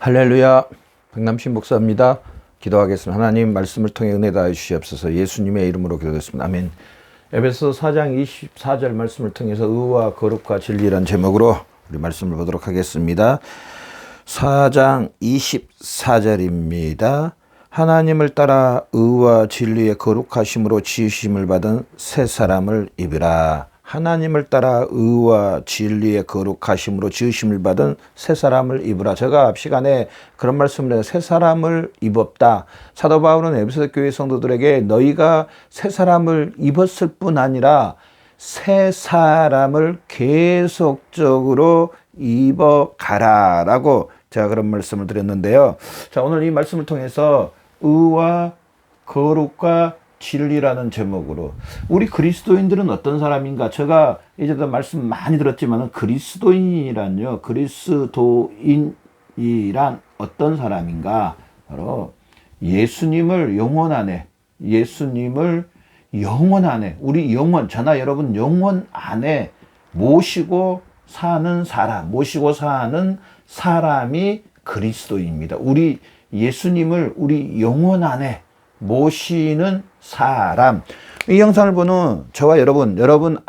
할렐루야, 백남신 목사입니다. 기도하겠습니다. 하나님 말씀을 통해 은혜 다해 주시옵소서. 예수님의 이름으로 기도했습니다. 아멘. 에베소 4장 24절 말씀을 통해서 의와 거룩과 진리라는 제목으로 우리 말씀을 보도록 하겠습니다. 4장 24절입니다. 하나님을 따라 의와 진리의 거룩하심으로 지으심을 받은 새 사람을 입으라. 하나님을 따라 의와 진리의 거룩하심으로 지으심을 받은 새 사람을 입으라. 제가 앞 시간에 그런 말씀을 해서 새 사람을 입었다. 사도 바울은 에베소 교회 성도들에게 너희가 새 사람을 입었을 뿐 아니라 새 사람을 계속적으로 입어가라 라고 제가 그런 말씀을 드렸는데요. 자, 오늘 이 말씀을 통해서 의와 거룩과 진리라는 제목으로 우리 그리스도인들은 어떤 사람인가? 제가 이제도 말씀 많이 들었지만 그리스도인이란요. 그리스도인이란 어떤 사람인가? 바로 예수님을 영혼 안에 우리 영혼, 저나 여러분 영혼 안에 모시고 사는 사람이 그리스도인입니다. 우리 예수님을 우리 영혼 안에 모시는 사람. 이 영상을 보는 저와 여러분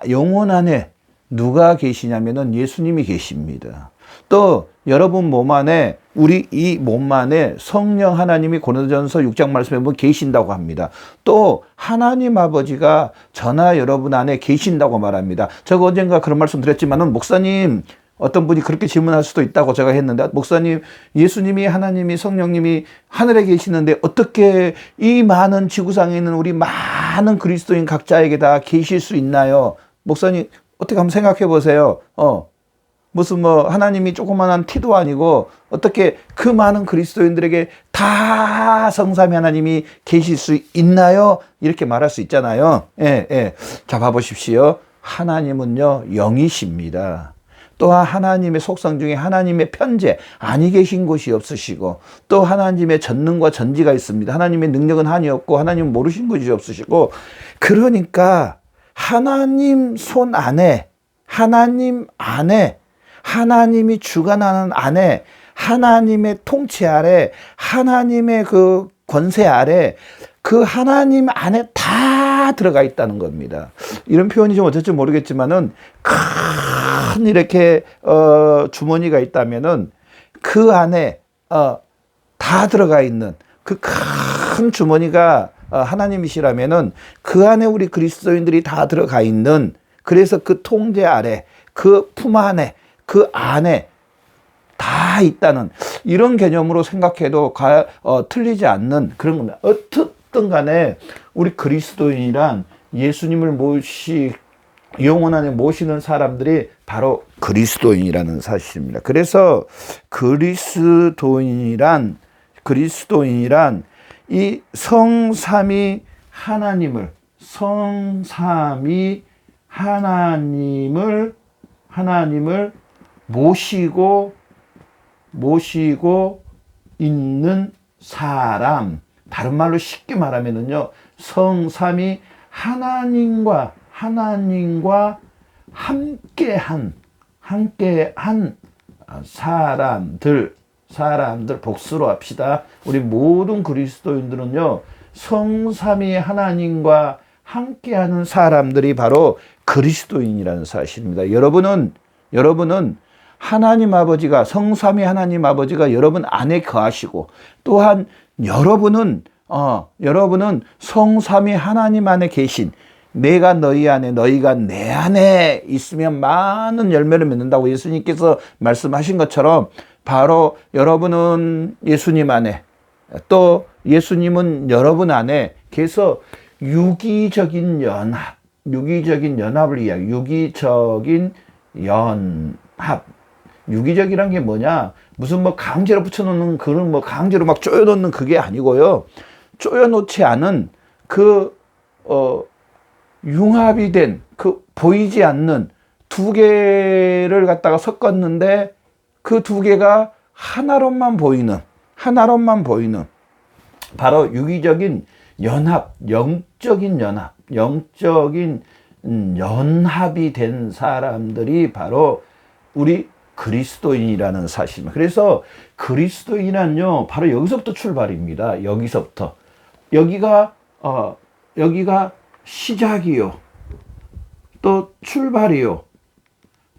영혼 안에 누가 계시냐면은 예수님이 계십니다. 또 여러분 몸 안에, 우리 이 몸 안에 성령 하나님이 고린도전서 6장 말씀에 보면 계신다고 합니다. 또 하나님 아버지가 저나 여러분 안에 계신다고 말합니다. 제가 언젠가 그런 말씀 드렸지만은 목사님, 어떤 분이 그렇게 질문할 수도 있다고 제가 했는데, 목사님, 예수님이, 하나님이, 성령님이 하늘에 계시는데 어떻게 이 많은 지구상에 있는 우리 많은 그리스도인 각자에게 다 계실 수 있나요? 목사님, 어떻게 한번 생각해 보세요. 무슨 하나님이 조그만한 티도 아니고 어떻게 그 많은 그리스도인들에게 다 성삼위 하나님이 계실 수 있나요? 이렇게 말할 수 있잖아요. 자, 봐보십시오. 하나님은요, 영이십니다. 또한 하나님의 속성 중에 하나님의 편재, 아니 계신 곳이 없으시고, 또 하나님의 전능과 전지가 있습니다. 하나님의 능력은 한이 없고 하나님은 모르신 것이 없으시고, 그러니까 하나님 손 안에, 하나님 안에, 하나님이 주관하는 안에, 하나님의 통치 아래, 하나님의 그 권세 아래, 그 하나님 안에 다 들어가 있다는 겁니다. 이런 표현이 좀 어떨지 모르겠지만은 큰 이렇게 주머니가 있다면은 그 안에 다 들어가 있는 그 큰 주머니가 하나님이시라면은 그 안에 우리 그리스도인들이 다 들어가 있는, 그래서 그 통제 아래, 그 품 안에, 그 안에 다 있다는 이런 개념으로 생각해도 틀리지 않는 그런 겁니다. 어떻든 간에 우리 그리스도인이란 예수님을 영혼 안에 모시는 사람들이 바로 그리스도인이라는 사실입니다. 그래서 그리스도인이란 이 성삼위 하나님을 모시고 있는 사람. 다른 말로 쉽게 말하면은요, 성삼위 하나님과 함께한 사람들 복수로 합시다. 우리 모든 그리스도인들은요, 성삼위 하나님과 함께하는 사람들이 바로 그리스도인이라는 사실입니다. 여러분은 하나님 아버지가, 성삼위 하나님 아버지가 여러분 안에 거하시고, 또한 여러분은 성삼위 하나님 안에 계신, 내가 너희 안에, 너희가 내 안에 있으면 많은 열매를 맺는다고 예수님께서 말씀하신 것처럼, 바로 여러분은 예수님 안에, 또 예수님은 여러분 안에, 그래서 유기적인 연합을 유기적이란 게 뭐냐? 무슨 강제로 붙여놓는, 그런 강제로 막 쪼여놓는 그게 아니고요. 쪼여놓지 않은 융합이 된, 보이지 않는 두 개를 갖다가 섞었는데 그 두 개가 하나로만 보이는 바로 유기적인 연합, 영적인 연합이 된 사람들이 바로 우리 그리스도인이라는 사실입니다. 그래서 그리스도인은요, 바로 여기서부터 출발입니다. 여기서부터. 여기가 시작이요. 또 출발이요.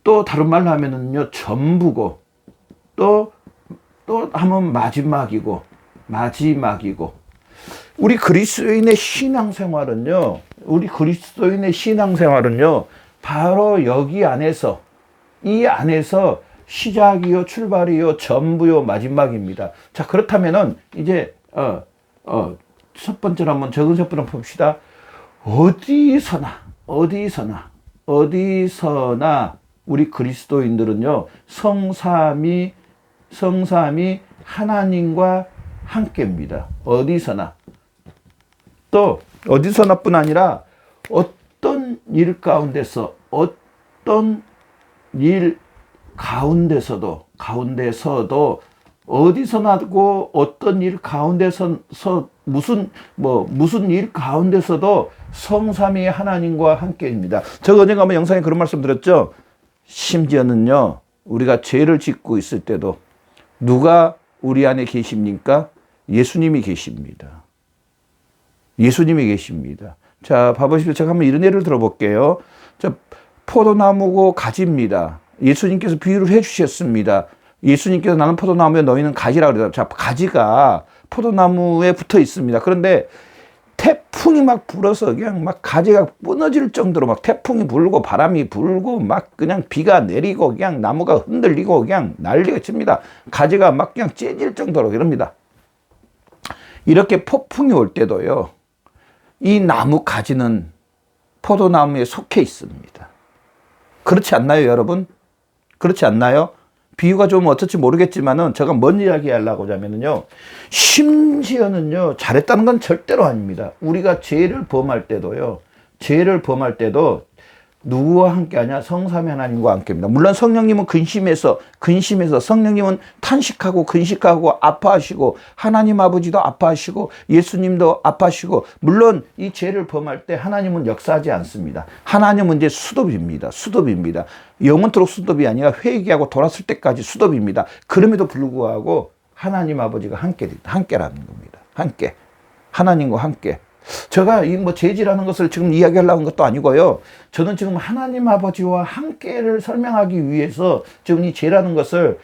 또 다른 말로 하면은요, 전부고, 또 하면 마지막이고, 우리 그리스도인의 신앙생활은요, 바로 여기 안에서, 이 안에서 시작이요, 출발이요, 전부요, 마지막입니다. 자, 그렇다면은, 이제, 첫 번째로 한번 적은 첫 번째 봅시다. 어디서나 우리 그리스도인들은요, 성삼이 하나님과 함께입니다. 어디서나. 또 어디서나뿐 아니라 어떤 일 가운데서도 어디서나고 어떤 일 가운데서 무슨 일 가운데서도 성삼위 하나님과 함께입니다. 제가 언젠가 한번 영상에 그런 말씀 드렸죠. 심지어는요, 우리가 죄를 짓고 있을 때도 누가 우리 안에 계십니까? 예수님이 계십니다. 예수님이 계십니다. 자, 봐보십시오. 제가 한번 이런 예를 들어볼게요. 자, 포도나무고 가지입니다. 예수님께서 비유를 해주셨습니다. 예수님께서 나는 포도나무에 너희는 가지라고 그러죠. 자, 가지가 포도나무에 붙어 있습니다. 그런데 태풍이 막 불어서 그냥 막 가지가 끊어질 정도로 막 태풍이 불고 바람이 불고 막 그냥 비가 내리고 그냥 나무가 흔들리고 그냥 난리가 칩니다. 가지가 막 그냥 찢어질 정도로 이럽니다. 이렇게 폭풍이 올 때도요, 이 나무 가지는 포도나무에 속해 있습니다. 그렇지 않나요, 여러분? 그렇지 않나요? 비유가 좀 어떨지 모르겠지만은 제가 뭔 이야기 하려고 하면은요, 심지어는요, 잘했다는 건 절대로 아닙니다. 우리가 죄를 범할 때도 누구와 함께 하냐? 성삼위 하나님과 함께입니다. 물론 성령님은 근심해서 성령님은 탄식하고 근식하고 아파하시고 하나님 아버지도 아파하시고 예수님도 아파하시고, 물론 이 죄를 범할 때 하나님은 역사하지 않습니다. 하나님은 이제 수도비입니다. 영원토록 수도비 아니라 회개하고 돌았을 때까지 수도비입니다. 그럼에도 불구하고 하나님 아버지가 함께라는 겁니다. 함께. 하나님과 함께. 제가 이 죄지라는 것을 지금 이야기하려고 한 것도 아니고요. 저는 지금 하나님 아버지와 함께를 설명하기 위해서 지금 이 죄라는 것을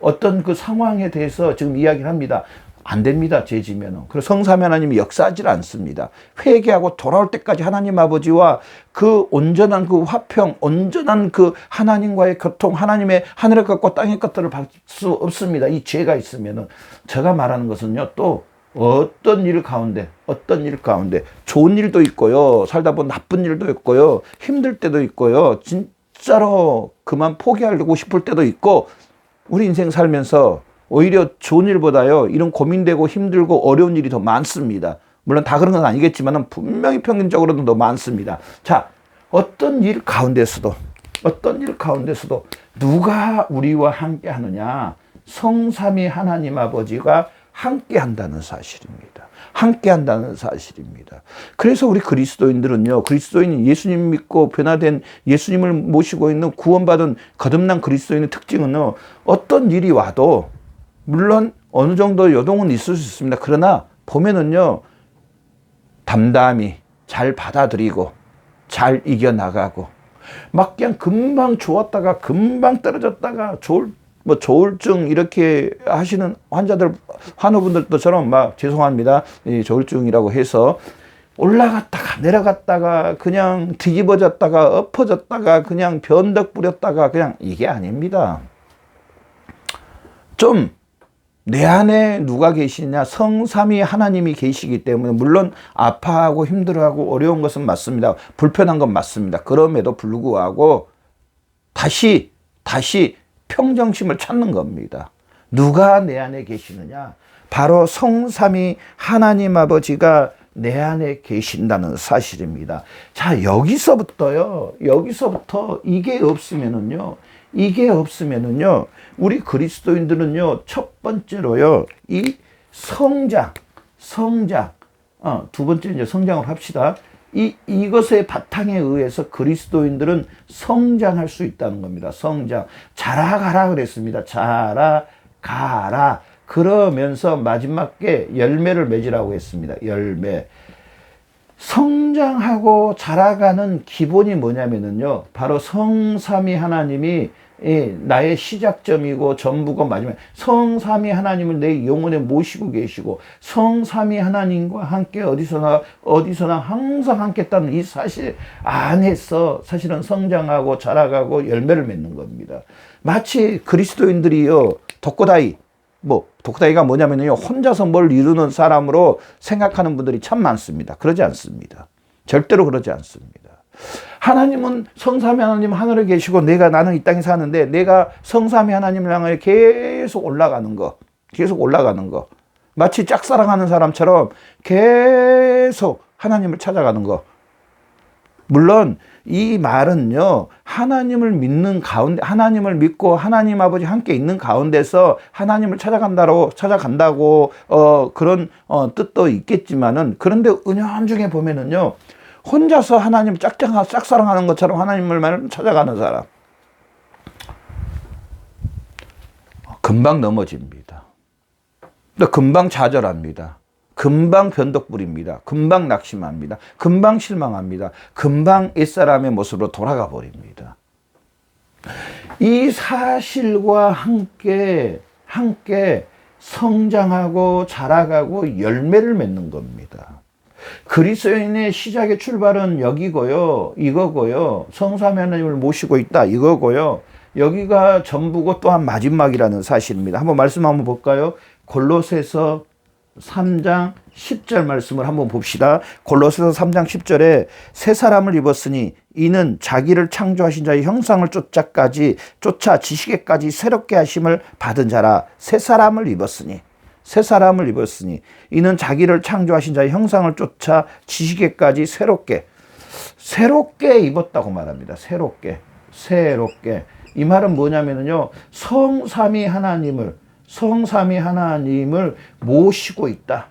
어떤 그 상황에 대해서 지금 이야기를 합니다. 안 됩니다, 죄지면은. 그래서 성삼위 하나님이 역사하지 않습니다. 회개하고 돌아올 때까지 하나님 아버지와 그 온전한 그 화평, 온전한 그 하나님과의 교통, 하나님의 하늘의 것과 땅의 것들을 받을 수 없습니다. 이 죄가 있으면은. 제가 말하는 것은요, 또 어떤 일 가운데 좋은 일도 있고요, 살다 보면 나쁜 일도 있고요, 힘들 때도 있고요, 진짜로 그만 포기하려고 싶을 때도 있고, 우리 인생 살면서 오히려 좋은 일보다요, 이런 고민되고 힘들고 어려운 일이 더 많습니다. 물론 다 그런 건 아니겠지만 분명히 평균적으로는 더 많습니다. 자, 어떤 일 가운데서도 누가 우리와 함께 하느냐? 성삼위 하나님 아버지가 함께 한다는 사실입니다. 그래서 우리 그리스도인들은요, 그리스도인 예수님 믿고 변화된 예수님을 모시고 있는 구원받은 거듭난 그리스도인의 특징은요, 어떤 일이 와도 물론 어느 정도 요동은 있을 수 있습니다. 그러나 보면은요, 담담히 잘 받아들이고 잘 이겨나가고, 막 그냥 금방 좋았다가 금방 떨어졌다가 조울증 이렇게 하시는 환우분들처럼 막 죄송합니다, 조울증이라고 해서 올라갔다가 내려갔다가 그냥 뒤집어졌다가 엎어졌다가 그냥 변덕 부렸다가 그냥 이게 아닙니다. 좀 내 안에 누가 계시냐? 성삼위 하나님이 계시기 때문에, 물론 아파하고 힘들어하고 어려운 것은 맞습니다. 불편한 건 맞습니다. 그럼에도 불구하고 다시 평정심을 찾는 겁니다. 누가 내 안에 계시느냐? 바로 성삼위 하나님 아버지가 내 안에 계신다는 사실입니다. 자, 여기서부터 이게 없으면은요, 우리 그리스도인들은요, 첫 번째로요, 이 성장, 두 번째 이제 성장을 합시다. 이것의 바탕에 의해서 그리스도인들은 성장할 수 있다는 겁니다. 성장. 자라가라 그랬습니다. 자라가라. 그러면서 마지막에 열매를 맺으라고 했습니다. 열매. 성장하고 자라가는 기본이 뭐냐면요. 바로 성삼위 하나님이 나의 시작점이고 전부고 마지막. 성삼위 하나님을 내 영혼에 모시고 계시고 성삼위 하나님과 함께 어디서나 항상 함께 있다는 이 사실 안에서 사실은 성장하고 자라가고 열매를 맺는 겁니다. 마치 그리스도인들이요. 독고다이가 뭐냐면요. 혼자서 뭘 이루는 사람으로 생각하는 분들이 참 많습니다. 그러지 않습니다. 절대로 그러지 않습니다. 하나님은 성삼위 하나님 하늘에 계시고 나는 이 땅에 사는데 내가 성삼위 하나님을 향해 계속 올라가는 거. 마치 짝사랑하는 사람처럼 계속 하나님을 찾아가는 거. 물론 이 말은요, 하나님을 믿고 하나님 아버지 함께 있는 가운데서 하나님을 찾아간다고 그런 뜻도 있겠지만은, 그런데 은연중에 보면은요, 혼자서 하나님을 짝사랑하는 것처럼 하나님을 찾아가는 사람 금방 넘어집니다. 또 금방 좌절합니다. 금방 변덕 부립니다. 금방 낙심합니다. 금방 실망합니다. 금방 옛사람의 모습으로 돌아가 버립니다. 이 사실과 함께 성장하고 자라가고 열매를 맺는 겁니다. 그리스도인의 시작의 출발은 이거고요. 성삼위 하나님을 모시고 있다, 이거고요. 여기가 전부고 또한 마지막이라는 사실입니다. 한번 말씀 한번 볼까요? 골로새서 3장 10절 말씀을 한번 봅시다. 골로새서 3장 10절에 새 사람을 입었으니 이는 자기를 창조하신 자의 형상을 쫓아 지식에까지 새롭게 하심을 받은 자라. 새 사람을 입었으니 이는 자기를 창조하신 자의 형상을 쫓아 지식에까지 새롭게 입었다고 말합니다. 새롭게. 이 말은 뭐냐면요, 성삼위 하나님을 모시고 있다.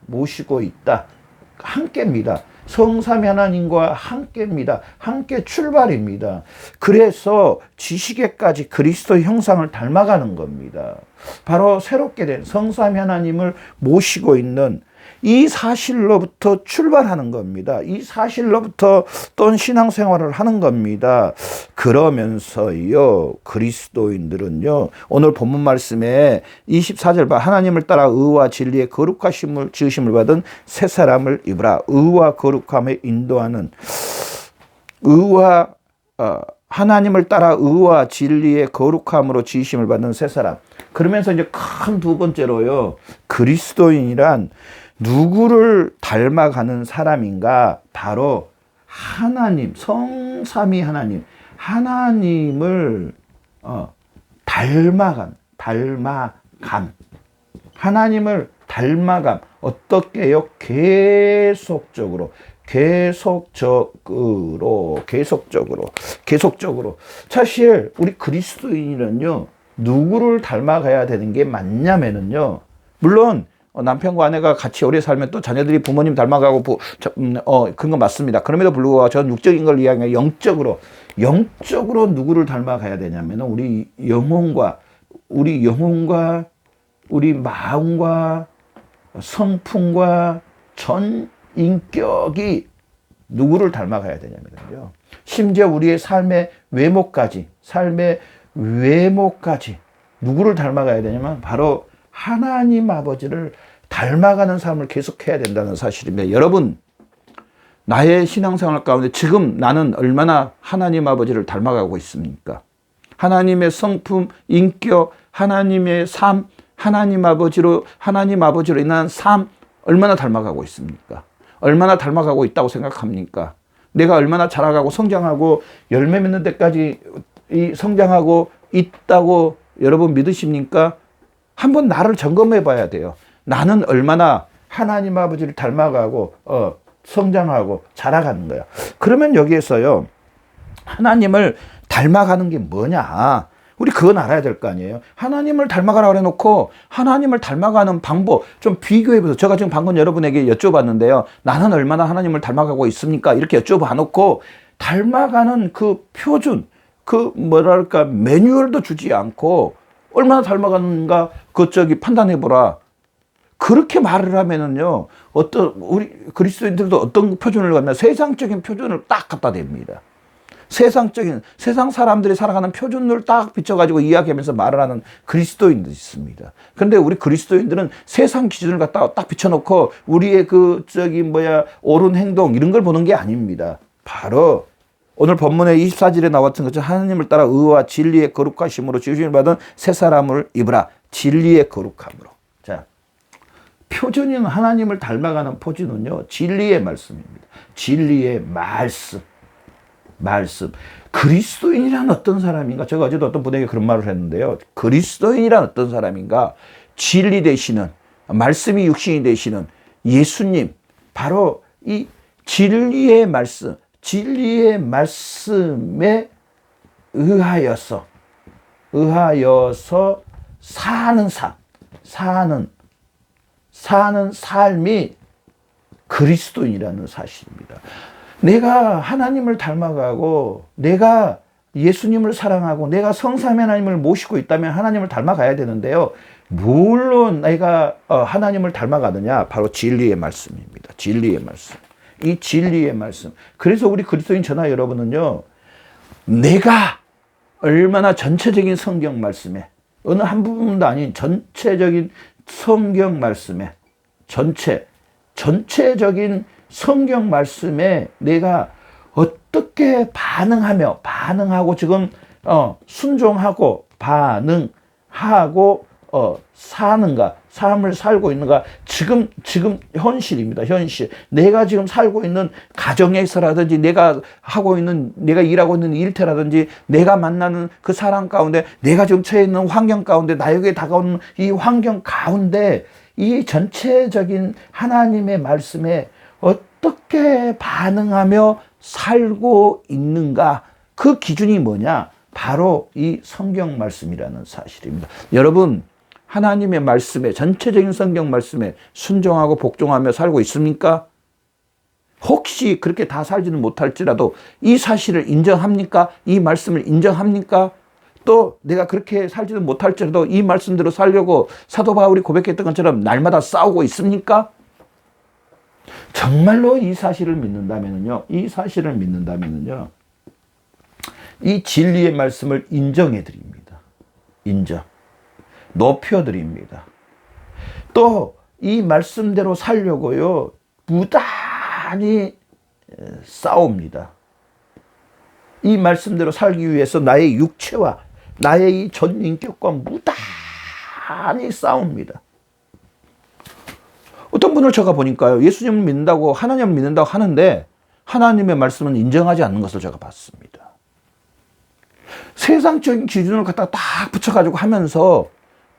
함께입니다. 성삼위 하나님과 함께입니다. 함께 출발입니다. 그래서 지식에까지 그리스도의 형상을 닮아가는 겁니다. 바로 새롭게 된 성삼위 하나님을 모시고 있는 이 사실로부터 출발하는 겁니다. 이 사실로부터 또 신앙생활을 하는 겁니다. 그러면서요, 그리스도인들은요, 오늘 본문 말씀에 24절 봐, 하나님을 따라 의와 진리의 거룩하심을 지으심을 받은 새 사람을 입으라. 의와 거룩함에 인도하는 하나님을 따라 의와 진리의 거룩함으로 지으심을 받는 새 사람. 그러면서 이제 큰 두 번째로요, 그리스도인이란 누구를 닮아가는 사람인가? 바로 하나님, 성삼위 하나님을 하나님을 닮아감. 어떻게요? 계속적으로. 사실 우리 그리스도인은요, 누구를 닮아가야 되는 게 맞냐면은요, 물론 남편과 아내가 같이 오래 살면 또 자녀들이 부모님 닮아가고 그런 건 맞습니다. 그럼에도 불구하고 저는 육적인 걸 이야기하면 영적으로 누구를 닮아가야 되냐면 우리 영혼과 우리 마음과 성품과 전 인격이 누구를 닮아가야 되냐면요, 심지어 우리의 삶의 외모까지 누구를 닮아가야 되냐면 바로 하나님 아버지를 닮아가는 삶을 계속해야 된다는 사실입니다. 여러분, 나의 신앙생활 가운데 지금 나는 얼마나 하나님 아버지를 닮아가고 있습니까? 하나님의 성품, 인격, 하나님의 삶, 하나님 아버지로 인한 삶, 얼마나 닮아가고 있습니까? 얼마나 닮아가고 있다고 생각합니까? 내가 얼마나 자라가고 성장하고 열매 맺는 데까지 성장하고 있다고 여러분 믿으십니까? 한번 나를 점검해 봐야 돼요. 나는 얼마나 하나님 아버지를 닮아가고 성장하고 자라가는 거야. 그러면 여기에서요, 하나님을 닮아가는 게 뭐냐? 우리 그건 알아야 될 거 아니에요. 하나님을 닮아가라 그래 놓고 하나님을 닮아가는 방법 좀 비교해보세요. 제가 지금 방금 여러분에게 여쭤봤는데요. 나는 얼마나 하나님을 닮아가고 있습니까? 이렇게 여쭤봐 놓고 닮아가는 그 표준, 그 뭐랄까 매뉴얼도 주지 않고 얼마나 닮아가는가 판단해보라. 그렇게 말을 하면은요, 우리 그리스도인들도 어떤 표준을 갖냐, 세상적인 표준을 딱 갖다 댑니다. 세상 사람들이 살아가는 표준을 딱 비춰가지고 이야기하면서 말을 하는 그리스도인들이 있습니다. 그런데 우리 그리스도인들은 세상 기준을 갖다가 딱 비춰놓고 우리의 옳은 행동, 이런 걸 보는 게 아닙니다. 바로 오늘 본문의 24절에 나왔던 것처럼 하나님을 따라 의와 진리의 거룩하심으로 지으심을 받은 새 사람을 입으라. 진리의 거룩함으로. 자, 표준인 하나님을 닮아가는 표준은요, 진리의 말씀입니다. 진리의 말씀. 그리스도인이란 어떤 사람인가? 제가 어제도 어떤 분에게 그런 말을 했는데요. 그리스도인이란 어떤 사람인가? 진리 되시는, 말씀이 육신이 되시는 예수님, 바로 이 진리의 말씀에 의하여서 사는 삶이 그리스도인이라는 사실입니다. 내가 하나님을 닮아가고 내가 예수님을 사랑하고 내가 성삼위 하나님을 모시고 있다면 하나님을 닮아가야 되는데요. 물론 내가 하나님을 닮아가느냐? 바로 진리의 말씀입니다. 진리의 말씀. 이 진리의 말씀. 그래서 우리 그리스도인 저나 여러분은요, 내가 얼마나 전체적인 성경 말씀에, 어느 한 부분도 아닌 전체적인 성경 말씀에, 전체적인 성경 말씀에 내가 어떻게 반응하고 지금 순종하고 반응하고 사는가, 삶을 살고 있는가. 지금 현실입니다. 현실. 내가 지금 살고 있는 가정에서라든지 내가 일하고 있는 일터라든지 내가 만나는 그 사람 가운데 내가 지금 처해 있는 환경 가운데 나에게 다가오는 이 환경 가운데 이 전체적인 하나님의 말씀에 어떻게 반응하며 살고 있는가. 그 기준이 뭐냐? 바로 이 성경 말씀이라는 사실입니다. 여러분, 하나님의 말씀에, 전체적인 성경 말씀에 순종하고 복종하며 살고 있습니까? 혹시 그렇게 다 살지는 못할지라도 이 사실을 인정합니까? 이 말씀을 인정합니까? 또 내가 그렇게 살지는 못할지라도 이 말씀대로 살려고 사도 바울이 고백했던 것처럼 날마다 싸우고 있습니까? 정말로 이 사실을 믿는다면요, 이 진리의 말씀을 인정해 드립니다. 높여 드립니다. 또 이 말씀대로 살려고요, 무단히 싸웁니다. 이 말씀대로 살기 위해서 나의 육체와 나의 이 전 인격과 무단히 싸웁니다. 어떤 분을 제가 보니까요, 예수님을 믿는다고, 하나님을 믿는다고 하는데 하나님의 말씀은 인정하지 않는 것을 제가 봤습니다. 세상적인 기준을 갖다가 딱 붙여가지고 하면서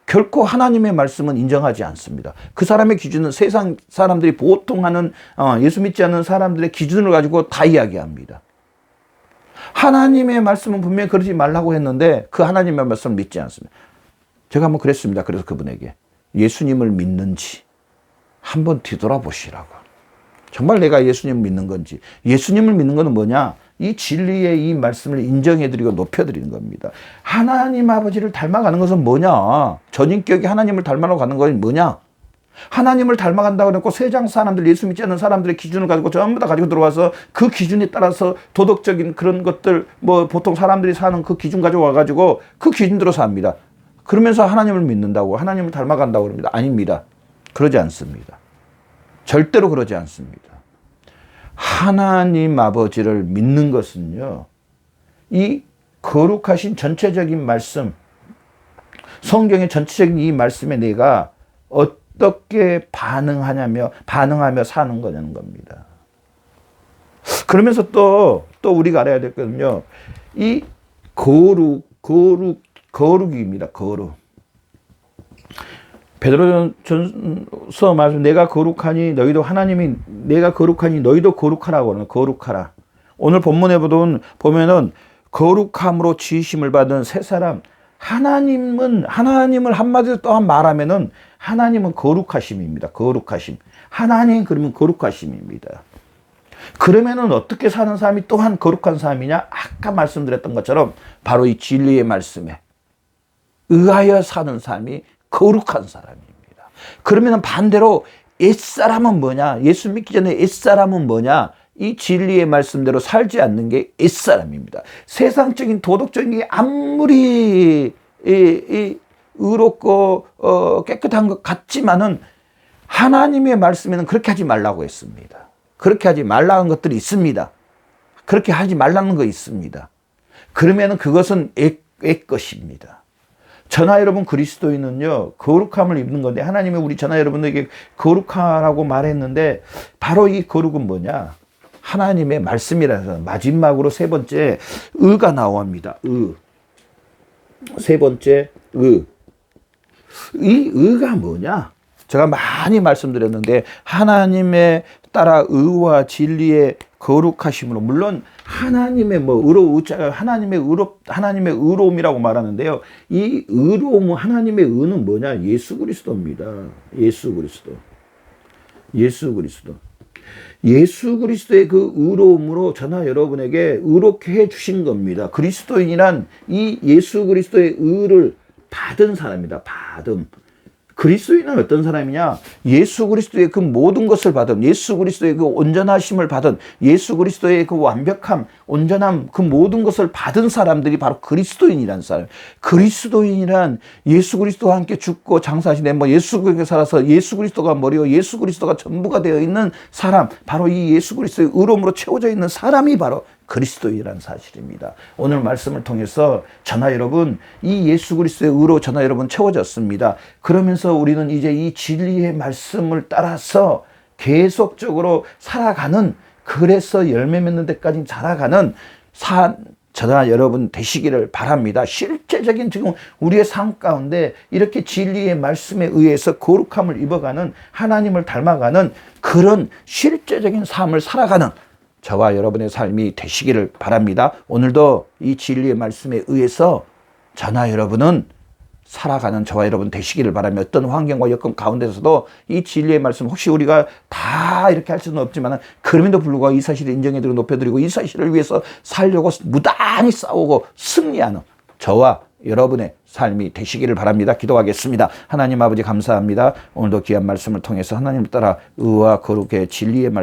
결코 하나님의 말씀은 인정하지 않습니다. 그 사람의 기준은 세상 사람들이 보통 하는 예수 믿지 않는 사람들의 기준을 가지고 다 이야기합니다. 하나님의 말씀은 분명히 그러지 말라고 했는데 그 하나님의 말씀을 믿지 않습니다. 제가 한번 그랬습니다. 그래서 그분에게 예수님을 믿는지 한번 뒤돌아보시라고. 정말 내가 예수님을 믿는 건지. 예수님을 믿는 것은 뭐냐? 이 진리의 이 말씀을 인정해드리고 높여드리는 겁니다. 하나님 아버지를 닮아가는 것은 뭐냐? 전인격이 하나님을 닮아가는 가는 건 뭐냐? 하나님을 닮아간다고 해놓고 세상 사람들, 예수 믿지 않는 사람들의 기준을 가지고 전부 다 가지고 들어와서 그 기준에 따라서 도덕적인 그런 것들, 보통 사람들이 사는 그 기준 가지고 와가지고 그 기준대로 삽니다. 그러면서 하나님을 믿는다고, 하나님을 닮아간다고 그럽니다. 아닙니다. 그러지 않습니다. 절대로 그러지 않습니다. 하나님 아버지를 믿는 것은요, 이 거룩하신 전체적인 말씀, 성경의 전체적인 이 말씀에 내가 어떻게 반응하며 사는 거냐는 겁니다. 그러면서 또 우리가 알아야 될 거는요, 이 거룩입니다. 거룩. 베드로전서 말씀, 내가 거룩하니 너희도 거룩하라고 하는, 거룩하라. 오늘 본문에 보면은 거룩함으로 지으심을 받은 새 사람, 하나님을 한마디로 또한 말하면은 하나님은 거룩하심입니다. 거룩하심. 하나님 그러면 거룩하심입니다. 그러면은 어떻게 사는 삶이 또한 거룩한 삶이냐? 아까 말씀드렸던 것처럼 바로 이 진리의 말씀에 의하여 사는 삶이 거룩한 사람입니다. 그러면은 반대로 옛사람은 뭐냐? 예수 믿기 전에 옛사람은 뭐냐? 이 진리의 말씀대로 살지 않는 게 옛사람입니다. 세상적인 도덕적인 게 아무리 의롭고 깨끗한 것 같지만은 하나님의 말씀에는 그렇게 하지 말라고 했습니다. 그렇게 하지 말라는 것들이 있습니다. 그렇게 하지 말라는 거 있습니다. 그러면은 그것은 옛 것입니다. 저나 여러분 그리스도인은요 거룩함을 입는 건데 하나님이 우리 저나 여러분에게 거룩하라고 말했는데 바로 이 거룩은 뭐냐? 하나님의 말씀이라서. 마지막으로 세 번째 의가 나옵니다. 세 번째 의. 이 의가 뭐냐? 제가 많이 말씀드렸는데 하나님의 따라 의와 진리의 거룩하심으로, 물론 하나님의 하나님의 의로움이라고 말하는데요. 이 의로움은, 하나님의 의는 뭐냐? 예수 그리스도입니다. 예수 그리스도. 예수 그리스도의 그 의로움으로 저나 여러분에게 의롭게 해 주신 겁니다. 그리스도인이란 이 예수 그리스도의 의를 받은 사람입니다. 그리스도인은 어떤 사람이냐? 예수 그리스도의 그 모든 것을 받은, 예수 그리스도의 그 온전하심을 받은, 예수 그리스도의 그 완벽함, 온전함, 그 모든 것을 받은 사람들이 바로 그리스도인이라는 사람. 그리스도인이란 예수 그리스도와 함께 죽고 장사하시네, 예수 그리스도가 살아서 예수 그리스도가 머리요 예수 그리스도가 전부가 되어 있는 사람, 바로 이 예수 그리스도의 의로움으로 채워져 있는 사람이 바로 그리스도인이라는 사실입니다. 오늘 말씀을 통해서 저나 여러분, 이 예수 그리스도의 의로 저나 여러분 채워졌습니다. 그러면서 우리는 이제 이 진리의 말씀을 따라서 계속적으로 살아가는, 그래서 열매 맺는 데까지 자라가는 저나 여러분 되시기를 바랍니다. 실제적인 지금 우리의 삶 가운데 이렇게 진리의 말씀에 의해서 거룩함을 입어가는, 하나님을 닮아가는 그런 실제적인 삶을 살아가는 저와 여러분의 삶이 되시기를 바랍니다. 오늘도 이 진리의 말씀에 의해서 저나 여러분은 살아가는 저와 여러분 되시기를 바라며, 어떤 환경과 여건 가운데서도 이 진리의 말씀, 혹시 우리가 다 이렇게 할 수는 없지만 그럼에도 불구하고 이 사실을 인정해드리고 높여드리고 이 사실을 위해서 살려고 무단히 싸우고 승리하는 저와 여러분의 삶이 되시기를 바랍니다. 기도하겠습니다. 하나님 아버지 감사합니다. 오늘도 귀한 말씀을 통해서 하나님을 따라 의와 거룩의 진리의 말씀